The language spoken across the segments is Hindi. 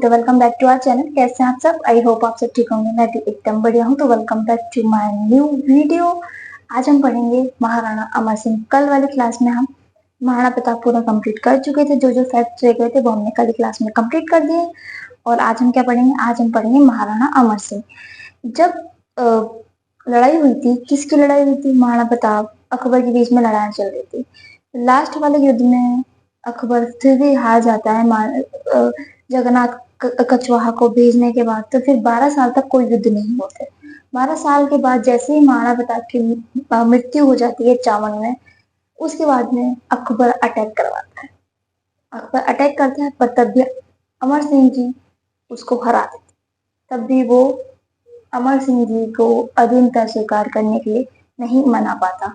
तो welcome back to our channel. कैसे हैं आप सब? आई होप आप सब ठीक होंगे। मैं भी एकदम बढ़िया हूँ। तो welcome back to my new video. आज हम पढ़ेंगे महाराणा अमर सिंह। कल वाली क्लास में हम महाराणा प्रताप पूरा कंप्लीट कर चुके थे। जो जो फैक्ट्स रह गए थे वो हमने कल की क्लास में कंप्लीट कर दिए। और आज हम क्या पढ़ेंगे? आज हम पढ़ेंगे महाराणा अमर सिंह। जब लड़ाई हुई थी, किसकी लड़ाई हुई थी? महाराणा प्रताप अकबर के बीच में लड़ाई चल रही थी। लास्ट वाले युद्ध में अकबर फिर भी हार जाता है जगन्नाथ कछवाहा को भेजने के बाद। तो फिर 12 साल तक कोई युद्ध नहीं होते। 12 साल के बाद जैसे ही महाराणा प्रताप की मृत्यु हो जाती है 51 में, उसके बाद में अकबर अटैक करवाता है। अकबर अटैक करता है, पर तब भी अमर सिंह जी उसको हरा देते। तब भी वो अमर सिंह जी को अधीनता स्वीकार करने के लिए नहीं मना पाता।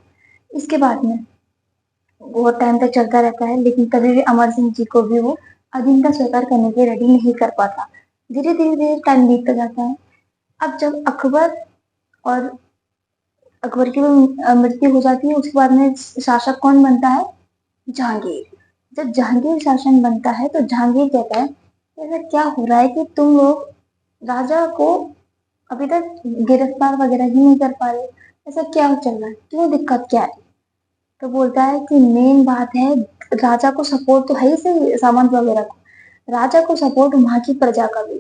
इसके बाद में बहुत टाइम तक चलता रहता है, लेकिन कभी भी अमर सिंह जी को भी वो अधीनता स्वीकार करने के रेडी नहीं कर पाता। धीरे धीरे धीरे टाइम बीतता जाता है। अब जब अकबर की मृत्यु हो जाती है, उसके बाद में शासक कौन बनता है? जहांगीर। जब जहांगीर शासन बनता है तो जहांगीर कहता है ऐसा क्या हो रहा है कि तुम लोग राजा को अभी तक गिरफ्तार वगैरह ही नहीं कर पा रहे। ऐसा क्या चल रहा है? क्यों दिक्कत क्या है? तो बोलता है कि मेन बात है, राजा को सपोर्ट तो है ही सही, सामंत वगैरह को, राजा को सपोर्ट वहां की प्रजा का भी।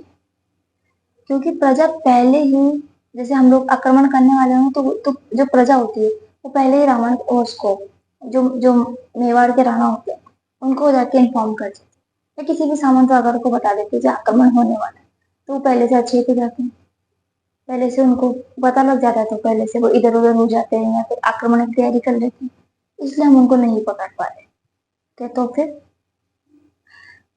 क्योंकि प्रजा पहले ही, जैसे हम लोग आक्रमण करने वाले हों तो जो प्रजा होती है वो पहले ही रावण और उसको, जो जो मेवाड़ के राणा होते हैं उनको जाके इन्फॉर्म कर देते हैं, या किसी भी सामंत वगैरह को बता देते हैं कि आक्रमण होने वाला है। तो वो पहले से अच्छे हो जाते हैं, पहले से उनको पता लग जाता है, तो पहले से वो इधर उधर हो जाते हैं या फिर आक्रमण की तैयारी कर लेते हैं। इसलिए हम उनको नहीं पकड़ पा रहे। तो फिर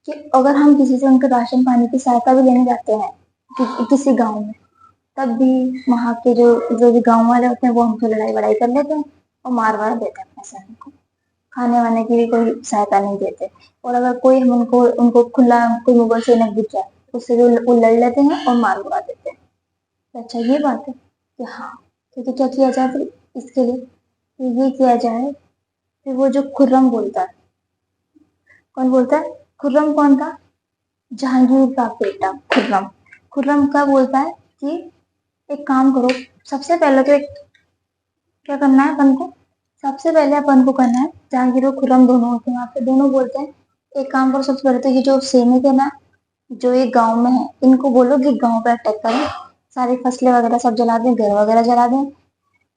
कि अगर हम किसी से उनके राशन पानी की सहायता भी लेने जाते हैं किसी गांव में, तब भी वहाँ के जो भी गांव वाले होते हैं वो हमसे लड़ाई वड़ाई कर लेते हैं और मार वार देते हैं अपने सैनिक को। खाने वाने की भी कोई सहायता नहीं देते। और अगर कोई हम उनको उनको खुला कोई मुगल सैनिक दिख जाए, उससे वो लड़ लेते हैं और मार उड़ा देते हैं। तो अच्छा, ये बात है कि हाँ, तो क्या किया जाए फिर इसके लिए? तो ये किया जाए, फिर वो जो खुर्रम बोलता है, कौन बोलता है? खुर्रम कौन था? जहांगीर का बेटा खुर्रम। खुर्रम क्या बोलता है कि एक काम करो, सबसे पहले तो एक क्या करना है अपन को? सबसे पहले अपन को करना है, जहांगीर और खुर्रम दोनों होते हैं वहां पे, दोनों बोलते हैं एक काम करो, सबसे पहले तो ये जो सैनिक है ना, जो ये गांव में है, इनको बोलो कि गांव पे अटैक करें, सारी फसलें वगैरह सब जला दें, घर वगैरह जला दें,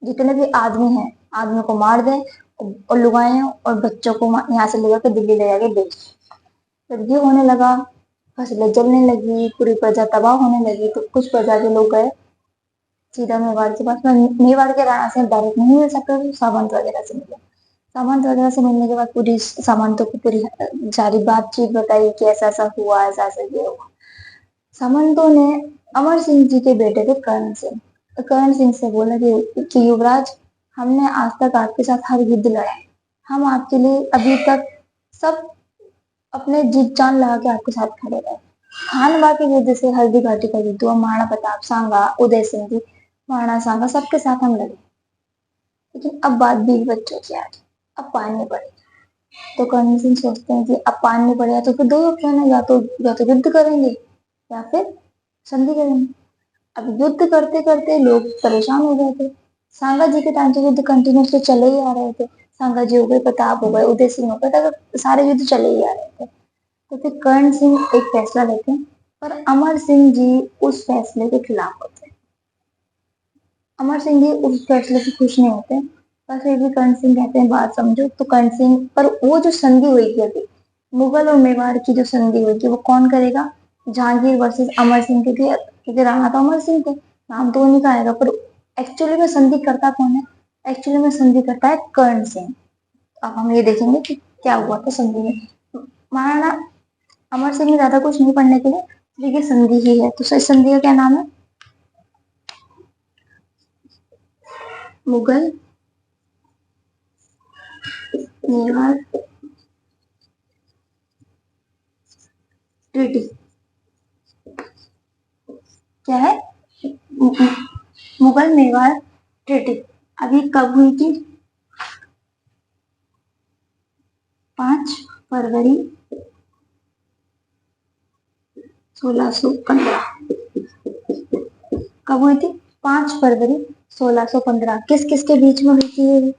जितने भी आदमी हैं आदमी को मार दें, और लुगाएं और बच्चों को यहाँ से लेकर के दिल्ली ले जाके बेच। जब ये होने लगा, फसलें जलने लगी, पूरी प्रजा तबाह होने लगी, तो कुछ प्रजा के लोग गए सीधा मेवाड़ के पास में। मेवाड़ के राणा से डायरेक्ट नहीं मिल सकते थे, सामंत वगैरह से मिले। सामंत वगैरह से मिलने के बाद पूरी सामंतों को पूरी सारी बातचीत बताई कि ऐसा ऐसा हुआ, ऐसा ऐसा ये हुआ। सामंतों ने अमर सिंह जी के बेटे थे कर्ण सिंह से बोला कि युवराज, हमने आज तक आपके साथ हर युद्ध लड़ा है, हम आपके लिए अभी तक सब अपने जीत जान लगा के आपके साथ खड़े रहे। खानवा के युद्ध से हल्दी घाटी का युद्ध हुआ, महाराणा प्रताप, सांगा, उदय सिंह जी, महाराणा सांगा सबके साथ हम लड़े। लेकिन अब बात 20 बच्चों की आ रही, अब पालनी पड़ेगी। तो कर्ण सिंह सोचते हैं कि अब पालनी पड़ेगा तो फिर दो ऑप्शन है, या तो युद्ध करेंगे या फिर संधि करेंगे। अब युद्ध करते करते लोग परेशान हो गए थे। सांगा जी के टाइम तो युद्ध कंटिन्यूसली चले ही आ रहे थे। सांगा जी हो गए, प्रताप हो गए, उदय सिंह हो गए, तो सारे युद्ध चले ही आ रहे थे। तो फिर कर्ण सिंह एक फैसला लेते हैं, पर अमर सिंह जी उस फैसले के खिलाफ होते हैं। अमर सिंह जी उस फैसले से खुश नहीं होते, पर फिर भी कर्ण सिंह कहते हैं बात समझो। तो कर्ण सिंह पर वो जो संधि हुई थी अभी, मुगल और मेवाड़ की जो संधि हुई थी, वो कौन करेगा? जहांगीर वर्सेस अमर सिंह, क्योंकि राणा तो अमर सिंह थे, नाम तो उन्हीं का आएगा, पर एक्चुअली में संधि करता कौन है? एक्चुअली में संधि करता है कर्ण सिंह। अब हम ये देखेंगे कि क्या हुआ था संधि में। महाराणा अमर सिंह ने ज्यादा कुछ नहीं पढ़ने के लिए, देखिए संधि ही है। तो इस संधि का क्या नाम है? मुगल मेवाड़ ट्रीटी। क्या है? मुगल मेवाड़ ट्रीटी। अभी कब हुई थी? 5 फरवरी 1615 कब हुई थी? 5 फरवरी 1615। किस किस के बीच में हुई थी ये?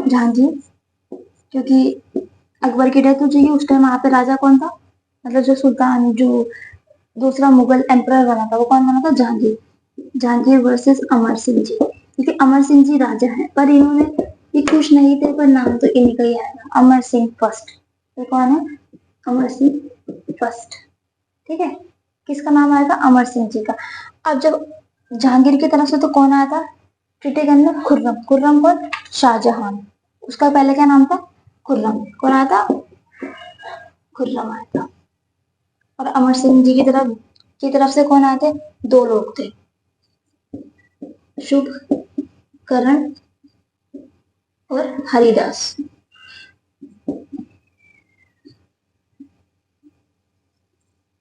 जहांगीर, क्योंकि अकबर की डेथ हो चुकी उस टाइम वहां पे राजा कौन था? मतलब जो सुल्तान, जो दूसरा मुगल एम्परर बना था वो कौन बना था? जहांगीर। जहांगीर वर्सेस अमर सिंह जी, क्योंकि अमर सिंह जी राजा हैं पर इन्होंने ये खुश नहीं थे, पर नाम तो इन्हीं का ही आएगा, अमर सिंह फर्स्ट। तो कौन है? अमर सिंह फर्स्ट। ठीक है, किसका नाम आएगा? अमर सिंह जी का। अब जब जहांगीर की तरफ से तो कौन आया था ट्रीटी करने? खुर्रम। खुर्रम कौन? शाहजहां। उसका पहले क्या नाम था? खुर्रम। कौन आया था? खुर्रम आया था। और अमर सिंह जी की तरफ से कौन आए थे? 2 लोग थे, शुभ करण और हरिदास।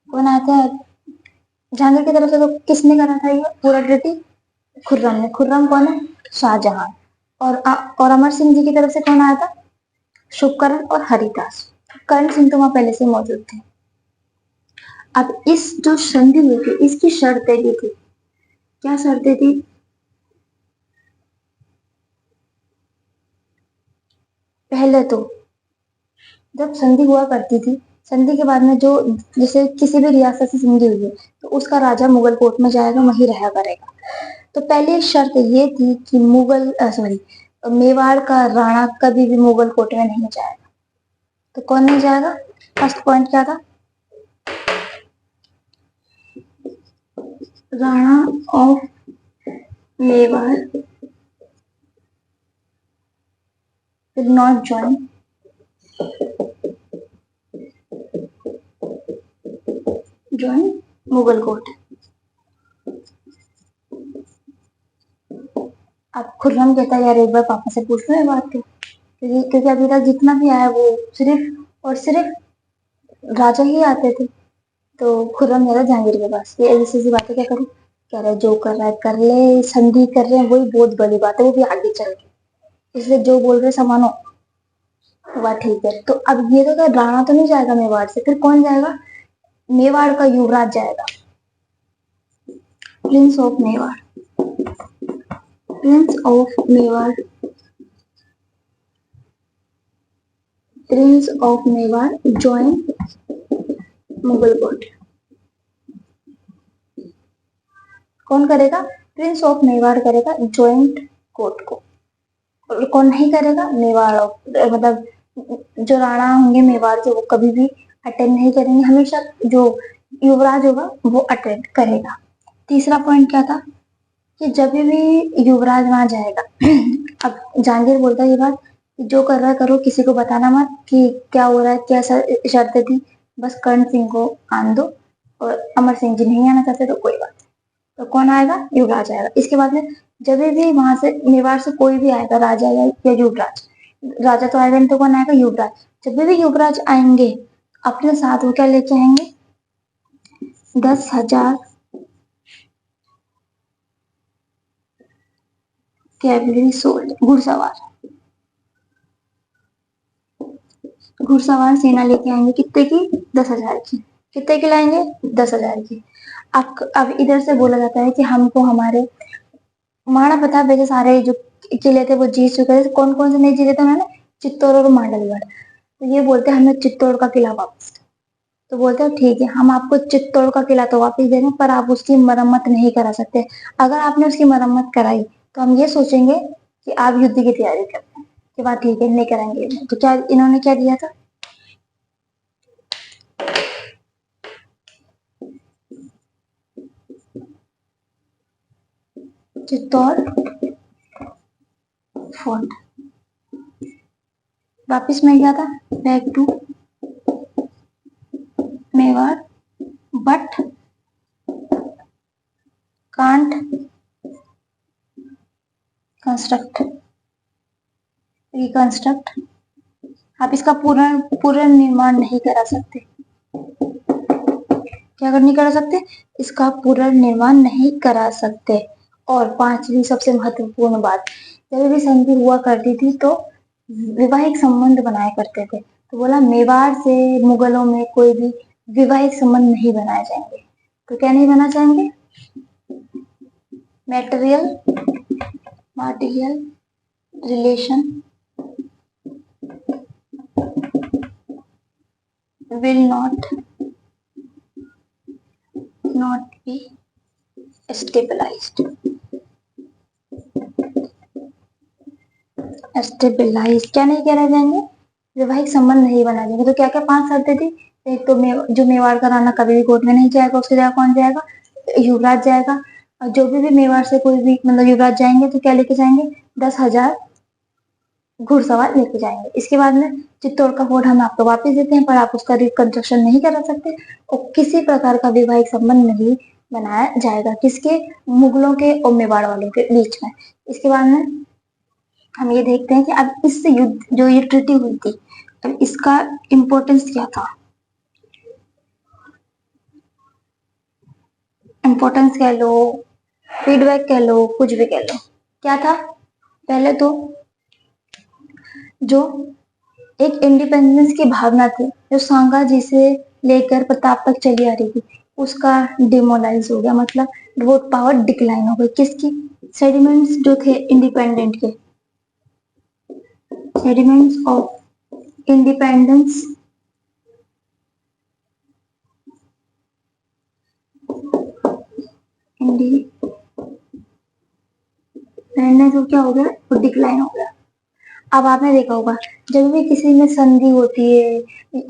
कौन आया था? जहांगीर की तरफ से तो किसने करा था ये पूरा ट्रीटी? खुर्रम ने। खुर्रम कौन है? शाहजहां। और अमर सिंह जी की तरफ से कौन आया था? शुभकरण और हरिदास। करण सिंह तो वहां पहले से मौजूद थे। अब इस जो संधि हुई थी इसकी शर्तें भी थी। क्या शर्तें थी? पहले तो जब संधि हुआ करती थी, संधि के बाद में जो, जैसे किसी भी रियासत से संधि हुई है तो उसका राजा मुगल कोर्ट में जाएगा, वहीं रहा करेगा। तो पहली शर्त ये थी कि मेवाड़ का राणा कभी भी मुगल कोर्ट में नहीं जाएगा। तो कौन नहीं जाएगा? फर्स्ट पॉइंट क्या था? Rana of Mewar will not join Mughal court. अब खुर्रम कहता है यार एक बार पापा से पूछ लो ये बात को, क्योंकि अभी तक जितना भी आया वो सिर्फ और सिर्फ राजा ही आते थे। तो खुर्रम जा रहा जहांगीर के पास, ये ऐसी ऐसी बातें क्या करूं? कह रहा है जो कर रहा है कर ले, संधि कर रहे हैं वही बहुत बड़ी बात है, वो भी आगे चल के, इसलिए जो बोल रहे समानो। बात ठीक है। तो अब ये तो क्या, राणा तो नहीं जाएगा मेवाड़ से, फिर कौन जाएगा? मेवाड़ का युवराज जाएगा, Prince of Mewar. Prince of Mewar, Prince of Mewar join Mughal court. कौन करेगा? प्रिंस ऑफ मेवाड़ करेगा ज्वाइंट कोर्ट को। और कौन नहीं करेगा? मेवाड़ मतलब जो राणा होंगे मेवाड़ के वो कभी भी अटेंड नहीं करेंगे, हमेशा जो युवराज होगा वो अटेंड करेगा। तीसरा पॉइंट क्या था? कि जब भी युवराज वहां जाएगा अब जहांगीर बोलता है ये बात कि जो कर रहा है करो, किसी को बताना मत कि क्या हो रहा है, क्या शर्तें थी, बस कर्ण सिंह को आन दो, और अमर सिंह जी नहीं आना चाहते तो कोई बात। तो कौन आएगा? युवराज आएगा। इसके बाद में जब भी वहां से मेवाड़ से कोई भी आएगा, राजा या युवराज, राजा तो आएगा नहीं तो कौन आएगा? युवराज। जब भी युवराज आएंगे अपने साथ वो क्या लेके आएंगे? 10,000 कैवलरी सोल्जर, घुड़सवार सेना लेके आएंगे। कितने की? 10,000 की। कितने की लाएंगे? 10,000 की। अब इधर से बोला जाता है कि हमको हमारे महाराणा प्रताप वैसे सारे जो किले थे वो जीत चुके थे, कौन कौन से नहीं जीते थे उन्होंने? चित्तौड़ और मांडलगढ़। तो ये बोलते हैं हमें चित्तौड़ का किला वापस। तो बोलते हैं ठीक है, हम आपको चित्तौड़ का किला तो वापस दे रहे हैं, पर आप उसकी मरम्मत नहीं करा सकते। अगर आपने उसकी मरम्मत कराई तो हम ये सोचेंगे कि आप युद्ध की तैयारी करते हैं, कि बात ठीक है नहीं कराएंगे। तो क्या इन्होंने क्या दिया था? चित्तौड़ फोर्ट वापिस मिल गया था, back to Mewar, but can't construct reconstruct. आप इसका पूर्ण निर्माण नहीं करा सकते। क्या नहीं करा सकते? इसका पूर्ण निर्माण नहीं करा सकते। और पांचवी सबसे महत्वपूर्ण बात, जब भी संधि हुआ करती थी तो वैवाहिक संबंध बनाया करते थे। तो बोला मेवाड़ से मुगलों में कोई भी वैवाहिक संबंध नहीं बनाए जाएंगे। तो क्या नहीं बना चाहेंगे? Material relation will not be stabilized क्या नहीं करा जाएंगे? वैवाहिक संबंध नहीं बनाए जाएंगे। तो क्या क्या 5 शर्तें थी? एक तो जो मेवाड़ का राणा कभी भी कोर्ट में नहीं जाएगा, उसकी जगह कौन जाएगा? युवराज जाएगा। और जो भी मेवाड़ से कोई भी मतलब युवराज जाएंगे तो क्या लेके जाएंगे? 10,000 घुड़सवार लेके जाएंगे। इसके बाद में चित्तौड़ का फोर्ट हम आपको वापस देते हैं, पर आप उसका रिकंस्ट्रक्शन नहीं करा सकते और किसी प्रकार का वैवाहिक संबंध नहीं बनाया जाएगा। किसके? मुगलों के और मेवाड़ वालों के बीच में। इसके बाद में हम ये देखते हैं कि अब इससे युद्ध जो ये ट्रीटी हुई थी, अब इसका इम्पोर्टेंस क्या था? इम्पोर्टेंस कह लो, फीडबैक कह लो, कुछ भी कह लो, क्या था? पहले तो जो एक इंडिपेंडेंस की भावना थी जो सांगा जी से लेकर प्रताप तक चली आ रही थी, उसका डिमोलाइज हो गया, मतलब वो पावर डिक्लाइन हो गई। किसकी? सेडिमेंट्स जो थे इंडिपेंडेंट के, सेडिमेंट्स ऑफ इंडिपेंडेंस इंडिपेंडेंस क्या हो गया? वो डिक्लाइन हो गया। अब आपने देखा होगा जब भी किसी में संधि होती है,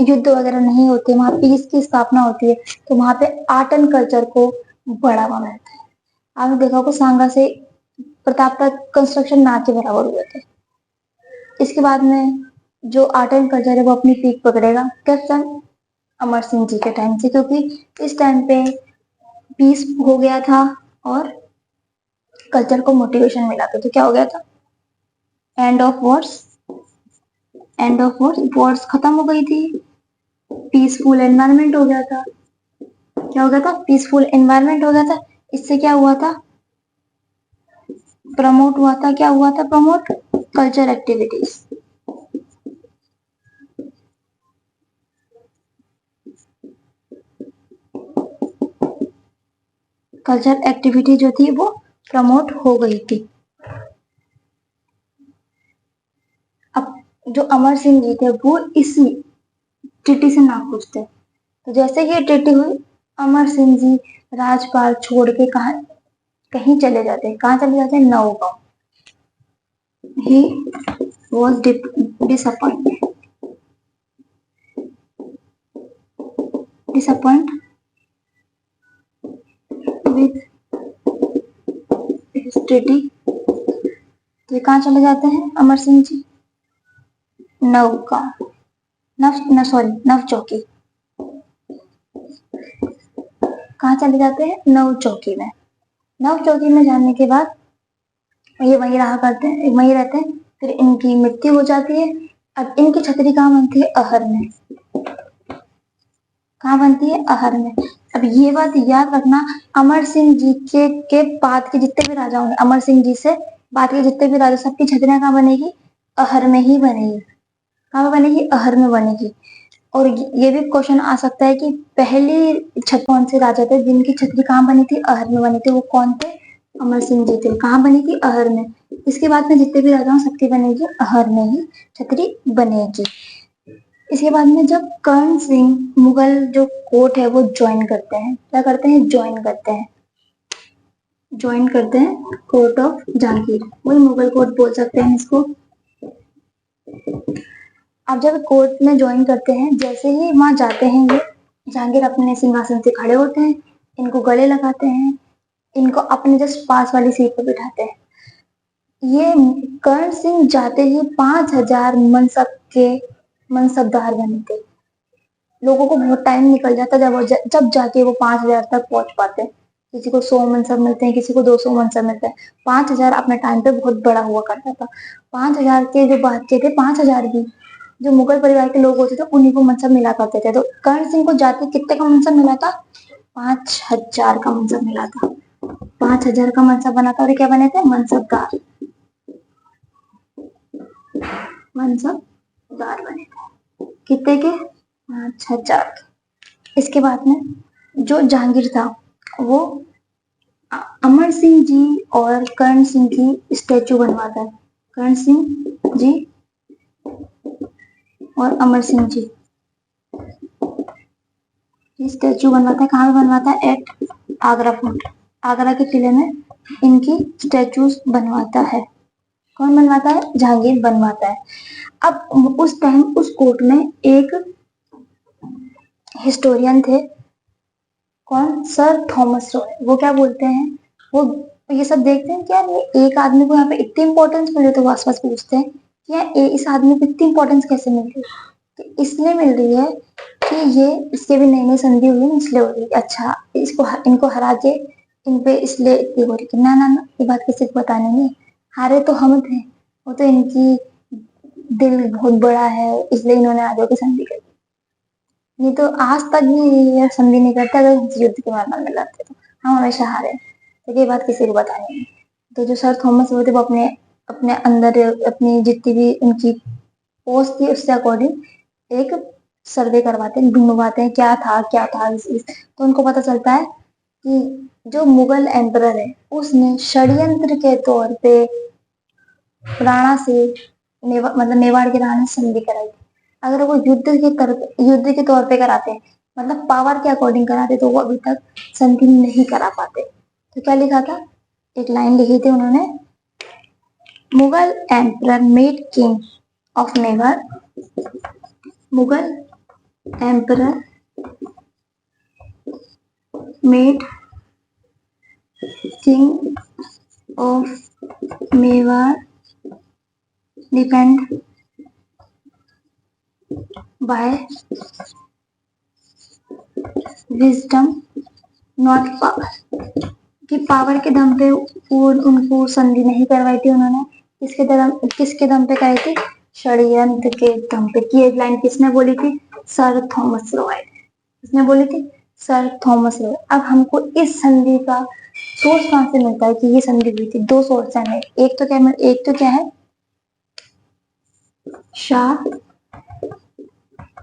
युद्ध वगैरह नहीं होते, वहां पीस की स्थापना होती है, तो वहां पे आर्ट एंड कल्चर को बढ़ावा मिलता है। आपने देखा होगा सांगा से प्रताप तक कंस्ट्रक्शन ना के बराबर हुए थे। इसके बाद में जो आर्ट एंड कल्चर है वो अपनी पीक पकड़ेगा किस टाइम? अमर सिंह जी के टाइम से, क्योंकि इस टाइम पे पीस हो गया था और कल्चर को मोटिवेशन मिला था। तो क्या हो गया था? एंड ऑफ वॉर्स, वॉर्स खत्म हो गई थी, पीसफुल एनवायरनमेंट हो गया था। क्या हो गया था? पीसफुल एनवायरनमेंट हो गया था। इससे क्या हुआ था? प्रमोट हुआ था। क्या हुआ था promote? Culture activities. Culture activity जो थी वो प्रमोट हो गई थी। अब जो अमर सिंह जी थे वो इसी ट्रीटी से नाखुश थे। तो जैसे ही ये ट्रीटी हुई, अमर सिंह जी राजपाल छोड़ के कहीं चले जाते हैं। कहाँ चले जाते हैं? Naugaon. He was disappointed with his treaty। तो ये कहाँ चले जाते हैं अमर सिंह जी? नवगांव, नव चौकी। कहाँ चले जाते हैं? नव चौकी में। नव चौकी में जाने के बाद ये वहीं रहा करते हैं, वहीं रहते हैं। फिर इनकी मृत्यु हो जाती है। अब इनकी छतरी कहाँ बनती है? अहर में। कहाँ बनती है? अहर में। अब ये बात याद रखना, अमर सिंह जी के बाद के जितने भी राजा होंगे, अमर सिंह जी से बाद के जितने भी राजा, सबकी छतरियां कहाँ बनेगी? अहर में ही बनेगी। कहाँ बनेगी? अहर में बनेगी। और ये भी क्वेश्चन आ सकता है कि पहली छत कौन से राजा थे जिनकी छतरी कहाँ बनी थी? अहर में बनी थी। वो कौन थे? अमर सिंह जी थे। कहाँ बनी थी? अहर में। इसके बाद में जितने भी राजा हों सबकी बनेगी अहर में ही छतरी बनेगी। इसके बाद में जब कर्ण सिंह मुगल जो कोर्ट है वो ज्वाइन करते हैं, क्या करते हैं? ज्वाइन करते हैं कोर्ट ऑफ जहांगीर। वही मुगल कोर्ट बोल सकते हैं इसको। अब जब कोर्ट में ज्वाइन करते हैं, जैसे ही वहां जाते हैं ये जहांगीर अपने सिंहासन से खड़े होते हैं, इनको गले लगाते हैं, इनको अपने जस्ट पास वाली सीट पर बिठाते हैं। ये कर्ण सिंह जाते ही 5,000 मनसबदार बने थे। लोगों को बहुत टाइम निकल जाता जब जाके वो 5,000 तक पहुंच पाते हैं। किसी को 100 मनसब मिलते हैं, किसी को 200 मनसब मिलते हैं। 5,000 अपने टाइम पे बहुत बड़ा हुआ करता था। 5,000 के जो बच्चे थे, 5,000 भी जो मुगल परिवार के लोग होते थे उन्हीं को मनसब मिला करते थे। तो कर्ण सिंह को जाते कितने का मनसब मिला था? 5,000 का मनसब मिला था। 5,000 का मनसब बना था। और क्या बने थे? मनसबदार बने थे। कितने के? 5,000। इसके बाद में जो जहांगीर था वो अमर सिंह जी और कर्ण सिंह की स्टेचू बनवाता है। कर्ण सिंह जी और अमर सिंह जी स्टेचू बनवाता है। कहाँ पे बनवाता है? एट आगरा फोर्ट, आगरा के किले में इनकी स्टेचूज बनवाता है। कौन बनवाता है? जहांगीर बनवाता है। अब उस टाइम उस कोर्ट में एक हिस्टोरियन थे। कौन? Sir Thomas Roy. वो क्या बोलते हैं, वो ये सब देखते हैं क्या ये एक आदमी को यहाँ पे इतनी इंपॉर्टेंस मिल रही है, तो वो आसपास पूछते हैं कि यार इस आदमी को इतनी इंपॉर्टेंस कैसे मिल रही है? तो इसलिए मिल रही है कि ये इसके भी नई नई संधि हुई है, इसलिए हो रही है। अच्छा, इसको इनको हरा के इन पे इसलिए इतनी हो रही है। ना ना ना, ये बात किसी को बतानी नहीं। हारे तो हम थे, वो तो इनकी दिल बहुत बड़ा है, इसलिए इन्होंने आगे की संधि कर। नहीं तो आज तक भी ये संधि नहीं करते। अगर युद्ध के मैदान में लड़ते तो हम हमेशा हारे। तो ये बात किसी को बतानी नहीं। तो जो सर थॉमस वो थे, वो अपने अपने अंदर अपनी जितनी भी उनकी पोस्ट थी उससे अकॉर्डिंग एक सर्वे करवाते हैं, ढूंढवाते हैं क्या था तो उनको पता चलता है कि जो मुगल एम्परर है उसने षड्यंत्र के तौर पे राणा से मतलब मेवाड़ के राणा से संधि कराई। अगर वो युद्ध के तौर पे कराते हैं, मतलब पावर के अकॉर्डिंग कराते, तो वो अभी तक संधि नहीं करा पाते। तो क्या लिखा था? एक लाइन लिखी थी उन्होंने, Mughal emperor made king of Mewar, Mughal emperor made king of Mewar depend by wisdom not power. कि पावर के दम पे उनको संधि नहीं करवाई थी उन्होंने, किसके दम पे कराई थी? षड्यंत्र के दम पे। की एक लाइन किसने बोली थी? Sir Thomas Roy. किसने बोली थी? Sir Thomas Roy. अब हमको इस संधि का सोर्स कहां से मिलता है कि ये संधि हुई थी? दो सोर्स है। एक तो क्या है, शाह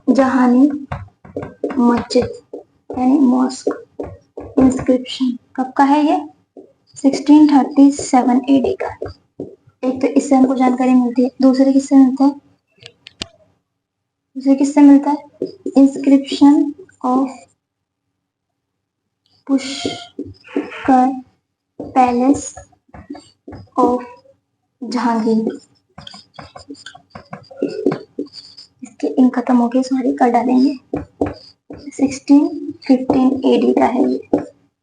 जहानी मस्जिद यानी मॉस्क इंस्क्रिप्शन। कब का है ये? 1637 एडी का। एक तो इससे हमको जानकारी मिलती है, दूसरे किससे मिलता है? Inscription of Pushkar palace of Jahangir. इसके इन खत्म हो गए, सॉरी कर डालेंगे। 1615 एडी का है ये।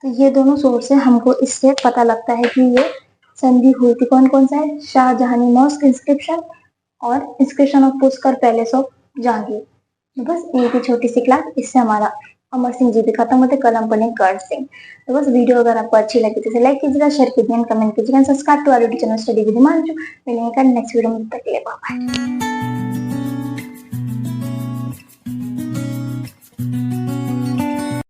तो ये दोनों सोर्स से हमको इससे पता लगता है कि ये संधि हुई थी। कौन कौन सा है? शाहजहानी मॉस्क इंस्क्रिप्शन और inscription of Pushkar palace of Jahangir. बस एक ही छोटी सी क्लास, इससे हमारा अमर सिंह जी भी खत्म होते। कल हम पढ़ेंगे कर्ण सिंह। तो बस वीडियो अगर आपको अच्छी लगी तो लाइक कीजिएगा, शेयर कीजिएगा, कमेंट कीजिएगा, subscribe to our YouTube channel study with Himanshu. मिलेंगे कल नेक्स्ट वीडियो में। तक के लिए बाय बाय।